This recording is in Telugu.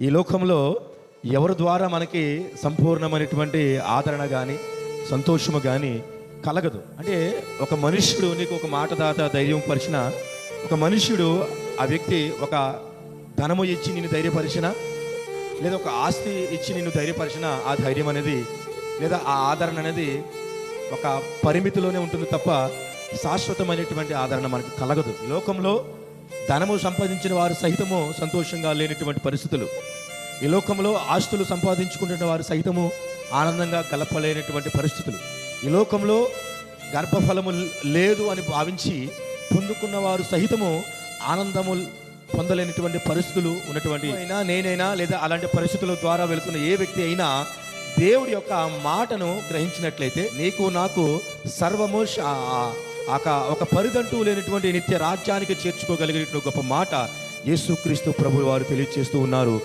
ఈ లోకంలో ఎవరి ద్వారా మనకి సంపూర్ణమైనటువంటి ఆదరణ కానీ సంతోషము కానీ కలగదు. అంటే ఒక మనుష్యుడు నీకు ఒక మాట దాత ధైర్యం పరిచిన, ఒక మనుష్యుడు ఆ వ్యక్తి ఒక ధనము ఇచ్చి నిన్ను ధైర్యపరిచిన, లేదా ఒక ఆస్తి ఇచ్చి నిన్ను ధైర్యపరిచిన, ఆ ధైర్యం అనేది లేదా ఆ ఆదరణ అనేది ఒక పరిమితిలోనే ఉంటుంది తప్ప శాశ్వతమైనటువంటి ఆదరణ మనకు కలగదు. ఈ లోకంలో ధనము సంపాదించిన వారు సహితము సంతోషంగా లేనటువంటి పరిస్థితులు, ఈ లోకంలో ఆస్తులు సంపాదించుకుంటున్న వారు సహితము ఆనందంగా గలపలేనటువంటి పరిస్థితులు, ఈ లోకంలో గర్భఫలము లేదు అని భావించి పొందుకున్న వారు సహితము ఆనందము పొందలేనటువంటి పరిస్థితులు ఉన్నటువంటి అయినా నేనైనా లేదా అలాంటి పరిస్థితుల ద్వారా వెళుతున్న ఏ వ్యక్తి అయినా దేవుడి యొక్క మాటను గ్రహించినట్లయితే నీకు నాకు సర్వము ఒక పరిదంటూ లేనటువంటి నిత్య రాజ్యానికి చేర్చుకోగలిగినటువంటి గొప్ప మాట యేసుక్రీస్తు ప్రభువు వారు తెలియజేస్తూ ఉన్నారు.